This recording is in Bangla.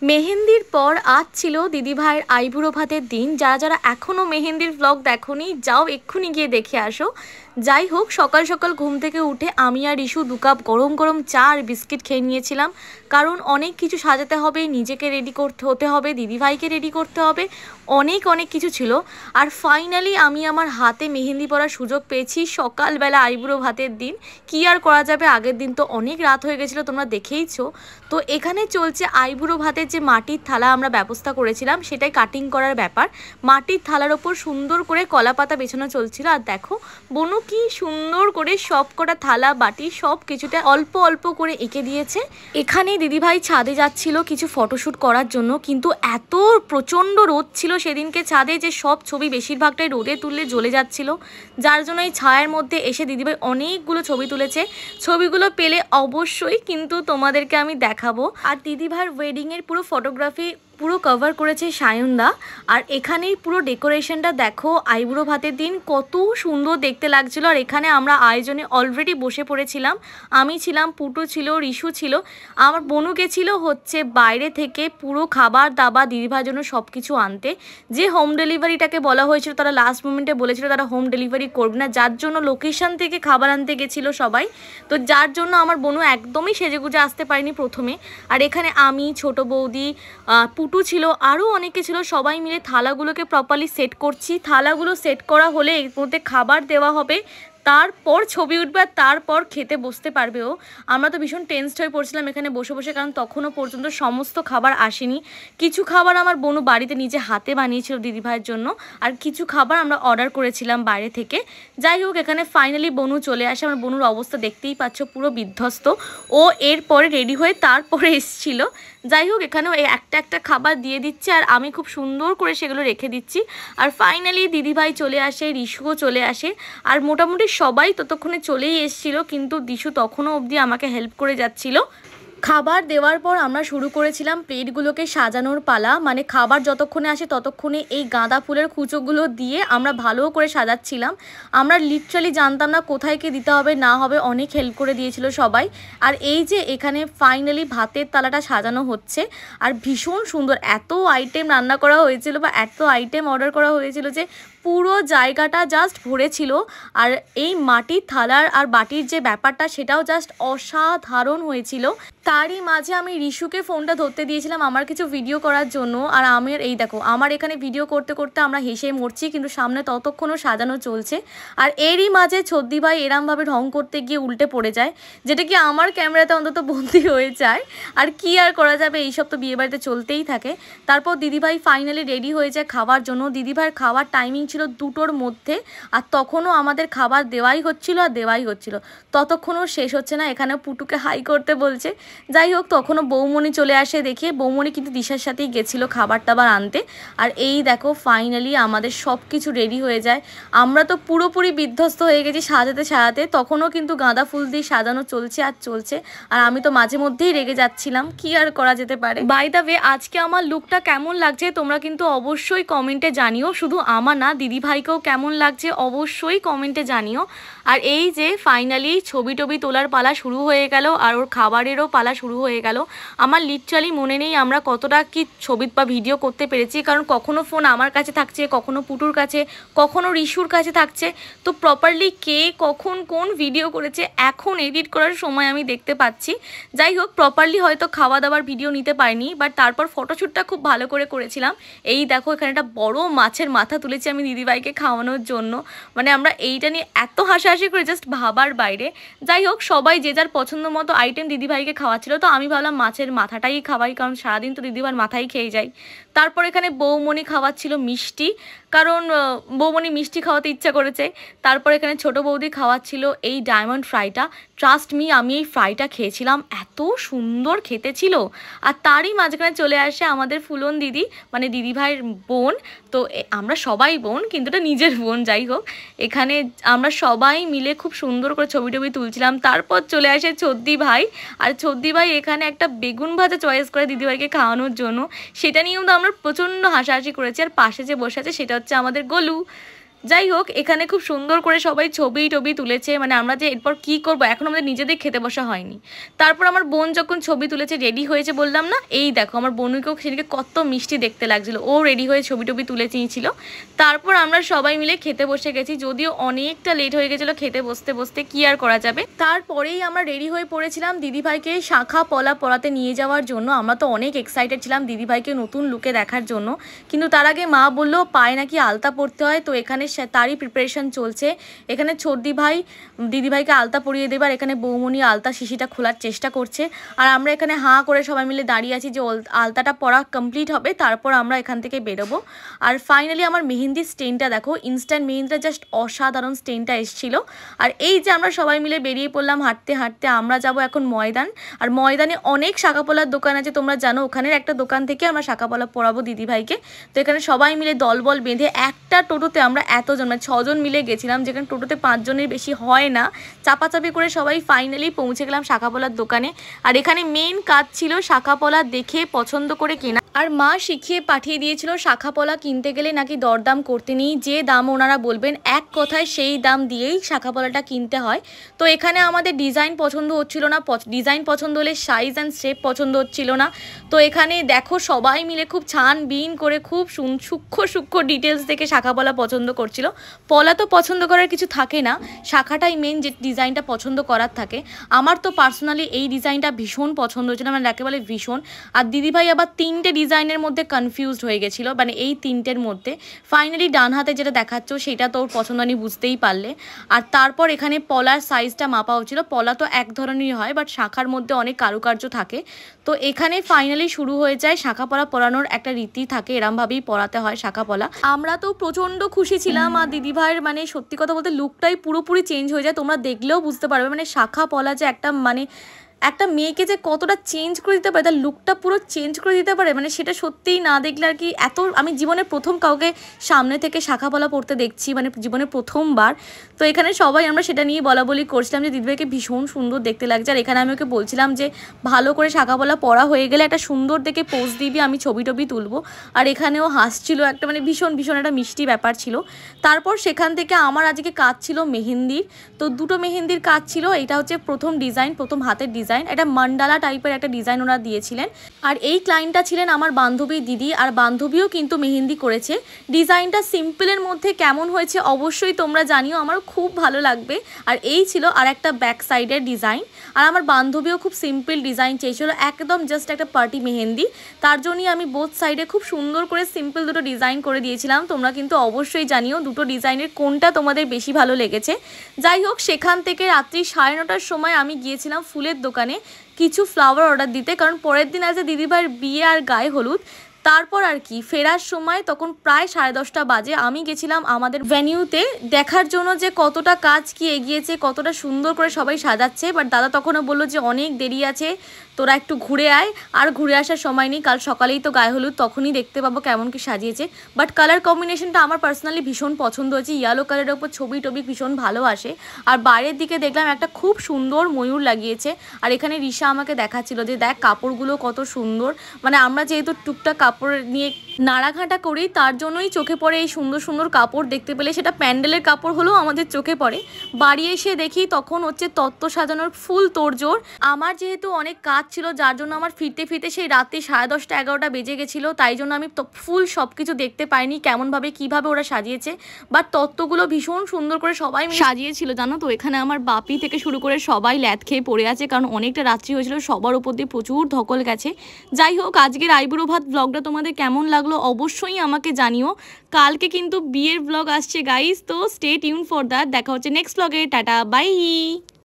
মেহেন্দির পর আজ ছিল দিদিভাইয়ের আইবুড়ো ভাতের দিন। যারা যারা এখনও মেহেন্দির ব্লগ দেখোনি যাও এক্ষুনি গিয়ে দেখে আসো। যাই হোক, সকাল সকাল ঘুম থেকে উঠে আমি আর ইস্যু 2 কাপ গরম গরম চা আর বিস্কিট খেয়ে নিয়েছিলাম, কারণ অনেক কিছু সাজাতে হবে, নিজেকে রেডি করতে হতে হবে, দিদিভাইকে রেডি করতে হবে, অনেক অনেক কিছু ছিল। আর ফাইনালি আমি আমার হাতে মেহেন্দি পরার সুযোগ পেয়েছি সকালবেলা আইবুড়ো ভাতের দিন। কি আর করা যাবে, আগের দিন তো অনেক রাত হয়ে গেছিলো, তোমরা দেখেইছো। তো এখানে চলছে আইবুড়ো ভাতের যে মাটির থালা আমরা ব্যবস্থা করেছিলাম সেটাই কাটিং করার ব্যাপার। মাটির থালার ওপর সুন্দর করে কলা পাতা বেছানো চলছিল। আর দেখো বনু কি সুন্দর করে সব কটা থালা বাটি সব কিছুতে অল্প অল্প করে এঁকে দিয়েছে। এখানে দিদিভাই ছাদে যাচ্ছিল কিছু ফটোশ্যুট করার জন্য, কিন্তু এত প্রচণ্ড রোদ ছিল সেদিনকে ছাদে যে সব ছবি বেশিরভাগটাই রোদে তুললে জ্বলে যাচ্ছিল, যার জন্য এই ছায়ার মধ্যে এসে দিদিভাই অনেকগুলো ছবি তুলেছে। ছবিগুলো পেলে অবশ্যই কিন্তু তোমাদেরকে আমি দেখাবো। আর দিদিভাইয়ের ওয়েডিংয়ের পুরো ফটোগ্রাফি পুরো কভার করেছে সায়নদা। আর এখানেই পুরো ডেকোরেশনটা দেখো, আইবুড়ো ভাতের দিন কত সুন্দর দেখতে লাগছিল। আর এখানে আমরা আয়োজনে অলরেডি বসে পড়েছিলাম। আমি ছিলাম, পুটু ছিল, রিশু ছিল, আমার বনু গেছিল হচ্ছে বাইরে থেকে পুরো খাবার দাবার দিদিভাইয়ের জন্য সব কিছু আনতে। যে হোম ডেলিভারিটাকে বলা হয়েছিল তারা লাস্ট মোমেন্টে বলেছিল তারা হোম ডেলিভারি করবে না, যার জন্য লোকেশন থেকে খাবার আনতে গেছিলো সবাই। তো যার জন্য আমার বনু একদমই সেজেগুজে আসতে পারেনি প্রথমে। আর এখানে আমি, ছোট বৌদি, পুটু ছিল, আরও অনেকে ছিল, সবাই মিলে থালাগুলোকে প্রপারলি সেট করছি। থালাগুলো সেট করা হলে এর মধ্যে খাবার দেওয়া হবে, তারপর ছবি উঠবে আর তারপর খেতে বসতে পারবে ও। আমরা তো ভীষণ টেনসড হয়ে পড়ছিলাম এখানে বসে বসে, কারণ তখনও পর্যন্ত সমস্ত খাবার আসেনি। কিছু খাবার আমার বনু বাড়িতে নিজে হাতে বানিয়েছিল দিদিভাইয়ের জন্য, আর কিছু খাবার আমরা অর্ডার করেছিলাম বাইরে থেকে। যাই হোক, এখানে ফাইনালি বনু চলে আসে। আমার বনুর অবস্থা দেখতেই পাচ্ছ, পুরো বিধ্বস্ত। ও এরপরে রেডি হয়ে তারপরে এসেছিল। যাই হোক, এখানেও একটা একটা খাবার দিয়ে দিচ্ছে আর আমি খুব সুন্দর করে সেগুলো রেখে দিচ্ছি। আর ফাইনালি দিদিভাই চলে আসে, রিশুও চলে আসে, আর মোটামুটি সবাই ততক্ষণে চলেই এসেছিলো, কিন্তু দিশু তখনও অবধি আমাকে হেল্প করে যাচ্ছিলো। খাবার দেওয়ার পর আমরা শুরু করেছিলাম প্লেটগুলোকে সাজানোর পালা। মানে খাবার যতক্ষণে আসে ততক্ষণে এই গাঁদা ফুলের কুচোগুলো দিয়ে আমরা ভালো করে সাজাচ্ছিলাম। আমরা লিটারালি জানতাম না কোথায় কি দিতে হবে না হবে, অনেক হেল্প করে দিয়েছিল সবাই। আর এই যে এখানে ফাইনালি ভাতের থালাটা সাজানো হচ্ছে, আর ভীষণ সুন্দর এত আইটেম রান্না করা হয়েছিল বা এত আইটেম অর্ডার করা হয়েছিল যে পুরো জায়গাটা জাস্ট ভরেছিল। আর এই মাটির থালার আর বাটির যে ব্যাপারটা সেটাও জাস্ট অসাধারণ হয়েছিল। তারই মাঝে আমি রিশুকে ফোনটা ধরতে দিয়েছিলাম আমার কিছু ভিডিও করার জন্য। আর আমার এই দেখো, আমার এখানে ভিডিও করতে করতে আমরা হেসে মরছি, কিন্তু সামনে ততক্ষণও সাজানো চলছে। আর এরই মাঝে ছদ্দি ভাই এরমভাবে ঢং করতে গিয়ে উল্টে পড়ে যায়, যেটা কি আমার ক্যামেরাতে অন্তত বন্দি হয়ে যায়। আর কি আর করা যাবে, এইসব তো বিয়েবাড়িতে চলতেই থাকে। তারপর দিদিভাই ফাইনালি রেডি হয়ে যায় খাওয়ার জন্য। দিদিভাইয়ের খাওয়ার টাইমিং ছিল 2টোর মধ্যে, আর তখনও আমাদের খাবার দেওয়াই হচ্ছিল আর দেওয়াই হচ্ছিল, ততক্ষণও শেষ হচ্ছে না। এখানে পুটুকে হাই করতে বলছে। যাই হোক, তখনও বৌমণি চলে আসে। দেখে বৌমণি কিন্তু দিশার সাথেই গেছিলো খাবার টাবার আনতে। আর এই দেখো ফাইনালি আমাদের সব কিছু রেডি হয়ে যায়। আমরা তো পুরোপুরি বিধ্বস্ত হয়ে গেছি সাজাতে সাজাতে। তখনও কিন্তু গাঁদা ফুল দিয়ে সাজানো চলছে আর চলছে, আর আমি তো মাঝে মধ্যেই রেগে যাচ্ছিলাম। কি আর করা যেতে পারে। বাই দ্য ওয়ে, আজকে আমার লুকটা কেমন লাগছে তোমরা কিন্তু অবশ্যই কমেন্টে জানিও। শুধু আমার না, দিদিভাইকেও কেমন লাগছে অবশ্যই কমেন্টে জানিও। আর এই যে ফাইনালি ছবি টবি তোলার পালা শুরু হয়ে গেল, আর ওর খাবারেরও পালা শুরু হয়ে গেল। আমার লিটারালি মনে নেই আমরা কতটা কি ছবি বা ভিডিও করতে পেরেছি, কারণ কখনো ফোন আমার কাছে থাকছে, কখনো পুটুর কাছে, কখনো রিশুর কাছে থাকছে। তো প্রপারলি কে কখন কোন ভিডিও করেছে এখন এডিট করার সময় আমি দেখতে পাচ্ছি। যাই হোক, প্রপারলি হয়তো খাওয়া দাওয়ার ভিডিও নিতে পারিনি, বাট তারপর ফটোশ্যুটটা খুব ভালো করে করেছিলাম। এই দেখো, এখানে একটা বড় মাছের মাথা তুলেছি আমি দিদিভাইকে খাওয়ানোর জন্য। মানে আমরা এইটা নিয়ে এত হাসাহাসি করে জাস্ট ভাবার বাইরে। যাই হোক, সবাই যে যার পছন্দ মতো আইটেম দিদিভাইকে খাওয়াচ্ছিল, তো আমি ভাবলাম মাছের মাথাটাই খাওয়াই, কারণ সারাদিন তো দিদিভাইয়ের মাথাই খেয়ে যাই। তারপর এখানে বৌমণি খাওয়াচ্ছিল মিষ্টি, কারণ বৌমণি মিষ্টি খাওয়াতে ইচ্ছা করেছে। তারপর এখানে ছোট বৌদি খাওয়াচ্ছিল এই ডায়মন্ড ফ্রাইটা। ট্রাস্ট মি, আমি এই ফ্রাইটা খেয়েছিলাম, এত সুন্দর খেতে ছিল। আর তারই মাঝখানে চলে আসে আমাদের ফুলন দিদি, মানে দিদিভাইয়ের বোন। তো আমরা সবাই বোন, কিন্তু এটা নিজের বোন। যাই হোক, এখানে আমরা সবাই মিলে খুব সুন্দর করে ছবি টবি তুলছিলাম। তারপর চলে আসে ছদ্দি ভাই, আর ছদ্দি ভাই এখানে একটা বেগুন ভাজা চয়েস করে দিদিভাইকে খাওয়ানোর জন্য। সেটা নিয়েও তো আমরা প্রচণ্ড হাসাহাসি করেছি। আর পাশে যে বসে আছে সেটা হচ্ছে আমাদের গোলু। যাই হোক, এখানে খুব সুন্দর করে সবাই ছবি টবি তুলেছে, মানে আমরা যে এরপর কি করব এখন আমাদের নিজেদের খেতে বসা হয়নি। তারপর আমার বোন যখন ছবি তুলেছে রেডি হয়েছে বললাম না, এই দেখো আমার বোনকেও সেদিকে কত মিষ্টি দেখতে লাগছিল, ও রেডি হয়ে ছবি টবি তুলে নিয়েছিল। তারপর আমরা সবাই মিলে খেতে বসে গেছি, যদিও অনেকটা লেট হয়ে গেছিলো খেতে বসতে বসতে, কি আর করা যাবে। তারপরেই আমরা রেডি হয়ে পড়েছিলাম দিদিভাইকে শাঁখা পলা পরাতে নিয়ে যাওয়ার জন্য। আমরা তো অনেক এক্সাইটেড ছিলাম দিদিভাইকে নতুন লুকে দেখার জন্য, কিন্তু তার আগে মা বললো পায়ে নাকি আলতা পরতে হয়, তো এখানে তারই প্রিপারেশন চলছে। এখানে ছোটদি ভাই দিদিভাইকে আলতা পরিয়ে দেবার, এখানে বৌমনি আলতা শিশিটা খোলার চেষ্টা করছে, আর আমরা এখানে হাঁ করে সবাই মিলে দাঁড়িয়ে আছি যে আলতাটা পরা কমপ্লিট হবে তারপর আমরা এখান থেকে বেরোবো। আর ফাইনালি আমার মেহেন্দির স্টেনটা দেখো, ইনস্ট্যান্ট মেহেন্দিটা জাস্ট অসাধারণ স্টেনটা এসেছিল। আর এই যে আমরা সবাই মিলে বেরিয়ে পড়লাম হাঁটতে হাঁটতে, আমরা যাব এখন ময়দান। আর ময়দানে অনেক শাঁখাপলার দোকান আছে, তোমরা জানো ওখানের একটা দোকান থেকে আমরা শাঁখাপলা পরাবো দিদিভাইকে। তো এখানে সবাই মিলে দলবল বেঁধে একটা টোটোতে আমরা এতজন মানে 6 জন মিলে গেছিলাম, যেখানে টোটোতে 5 জনের বেশি হয় না, চাপাচাপি করে সবাই ফাইনালি পৌঁছে গেলাম শাঁখাপলার দোকানে। আর এখানে মেন কাজ ছিল শাঁখাপলা দেখে পছন্দ করে কেনা। আর মা শিখিয়ে পাঠিয়ে দিয়েছিল শাঁখাপলা কিনতে গেলে নাকি দরদাম করতে নেই, যে দাম ওনারা বলবেন এক কথায় সেই দাম দিয়েই শাঁখাপলাটা কিনতে হয়। তো এখানে আমাদের ডিজাইন পছন্দ হচ্ছিল না, ডিজাইন পছন্দ হলে সাইজ অ্যান্ড শেপ পছন্দ হচ্ছিল না। তো এখানে দেখো সবাই মিলে খুব ছানবিন করে খুব সূক্ষ্ম সূক্ষ্ম ডিটেলস দেখে শাঁখাপলা পছন্দ করছিল। পলা তো পছন্দ করার কিছু থাকে না, শাঁখাটাই মেন যে ডিজাইনটা পছন্দ করার থাকে। আমার তো পার্সোনালি এই ডিজাইনটা ভীষণ পছন্দ হয়েছিল, মানে একেবারে ভীষণ। আর দিদিভাই আবার 3টে ডিজাইনের মধ্যে কনফিউজড হয়ে গেছিলো, মানে এই 3টের মধ্যে ফাইনালি ডান হাতে যেটা দেখাচ্ছ সেটা তো ওর পছন্দ আমি বুঝতেই পারলে। আর তারপর এখানে পলার সাইজটা মাপা হচ্ছিল। পলা তো এক ধরনেরই হয়, বাট শাঁখার মধ্যে অনেক কারুকার্য থাকে। তো এখানে ফাইনালি শুরু হয়ে যায় শাঁখাপলা পরানোর একটা রীতি থাকে, এরমভাবেই পরাতে হয় শাঁখাপলা। আমরা তো প্রচণ্ড খুশি ছিলাম, আর দিদিভাইয়ের মানে সত্যি কথা বলতে লুকটাই পুরোপুরি চেঞ্জ হয়ে যায়, তোমরা দেখলেও বুঝতে পারবে। মানে শাঁখাপলা যে একটা মেয়েকে যে কতটা চেঞ্জ করে দিতে পারে, তার লুকটা পুরো চেঞ্জ করে দিতে পারে, মানে সেটা সত্যিই না দেখলে আর কি। আমি জীবনে প্রথম কাউকে সামনে থেকে শাঁখাপলা পরতে দেখছি, মানে জীবনে প্রথমবার। তো এখানে সবাই আমরা সেটা নিয়ে বলাবলি করছিলাম যে দিদিভাইকে ভীষণ সুন্দর দেখতে লাগছে। আর এখানে আমি ওকে বলছিলাম যে ভালো করে শাঁখাপলা পরা হয়ে গেলে একটা সুন্দর দেখে পোজ দিবি, আমি ছবি টবি তুলবো। আর এখানেও হাসছিল একটা, মানে ভীষণ ভীষণ একটা মিষ্টি ব্যাপার ছিল। তারপর সেখান থেকে আমার আজকে কাজ ছিল মেহেন্দির, তো 2টো মেহেন্দির কাজ ছিল। এটা হচ্ছে প্রথম ডিজাইন, প্রথম হাতের ডিজাইন, এটা মান্ডালা টাইপের একটা ডিজাইন ওরা দিয়েছিলেন। আর এই ক্লায়েন্টটা ছিলেন আমার বান্ধবী দিদি, আর বান্ধবীও কিন্তু মেহেন্দি করেছে। ডিজাইনটা সিম্পলের মধ্যে কেমন হয়েছে অবশ্যই তোমরা জানিও, আমার খুব ভালো লাগবে। আর এই ছিল আর একটা ব্যাক সাইডের ডিজাইন। আর আমার বান্ধবীও খুব সিম্পল ডিজাইন চেয়েছিল, একদম জাস্ট একটা পার্টি মেহেন্দি। তার জন্যই আমি বোথ সাইডে খুব সুন্দর করে সিম্পল 2টো ডিজাইন করে দিয়েছিলাম। তোমরা কিন্তু অবশ্যই জানিও 2টো ডিজাইনের কোনটা তোমাদের বেশি ভালো লেগেছে। যাই হোক, সেখান থেকে রাত্রি 9:30টার সময় আমি গিয়েছিলাম ফুলের দোকানে কিছু ফ্লাওয়ার অর্ডার দিতে, কারণ পরের দিন আছে দিদিভাইয়ের বিয়ে আর গায়ে হলুদ। তারপর আর কি ফেরার সময় তখন প্রায় 10:30টা বাজে, আমি গেছিলাম আমাদের ভেনিউতে দেখার জন্য যে কতটা কাজ কি এগিয়েছে, কতটা সুন্দর করে সবাই সাজাচ্ছে। বাট দাদা তখনও বললো যে অনেক দেরি আছে, তোরা একটু ঘুরে আয়। আর ঘুরে আসার সময় নেই, কাল সকালেই তো গায়ে হলুদ, তখনই দেখতে পাবো কেমন কি সাজিয়েছে। বাট কালার কম্বিনেশনটা আমার পার্সোনালি ভীষণ পছন্দ হয়েছে, ইয়েলো কালারের ওপর ছবি টবি ভীষণ ভালো আসে। আর বাইরের দিকে দেখলাম একটা খুব সুন্দর ময়ূর লাগিয়েছে। আর এখানে রিশা আমাকে দেখাচ্ছিল যে দেখ কাপড়গুলো কত সুন্দর, মানে আমরা যেহেতু টুকটাক কাপড় নিয়ে নাড়াঘাটা করি তার জন্যই চোখে পড়ে এই সুন্দর সুন্দর কাপড় দেখতে পেলে, সেটা প্যান্ডেলের কাপড় হলেও আমাদের চোখে পড়ে। বাড়ি এসে দেখি তখন হচ্ছে তত্ত্ব সাজানোর ফুল তোড়জোড়। আমার যেহেতু অনেক কাজ ছিল, যার জন্য আমার ফিরতে ফিরতে সেই রাত্রি 10:30টা 11টা বেজে গেছিলো, তাই জন্য আমি ফুল সব কিছু দেখতে পাইনি কেমনভাবে কীভাবে ওরা সাজিয়েছে। বাট তত্ত্বগুলো ভীষণ সুন্দর করে সবাই সাজিয়েছিল জানো তো। এখানে আমার বাপি থেকে শুরু করে সবাই ল্যাদ খেয়ে পড়ে আছে, কারণ অনেকটা রাত্রি হয়েছিল, সবার উপর দিয়ে প্রচুর ধকল গেছে। যাই হোক, আজকের আইবুড়ো ভাত ব্লগটা তোমাদের কেমন লাগলো অবশ্যই আমাকে জানিও। কালকে কিন্তু বিয়ের ব্লগ আসছে গাইস, তো স্টে টিউন ফর দ্যাট। দেখা হচ্ছে নেক্সট ব্লগে, টাটা বাই।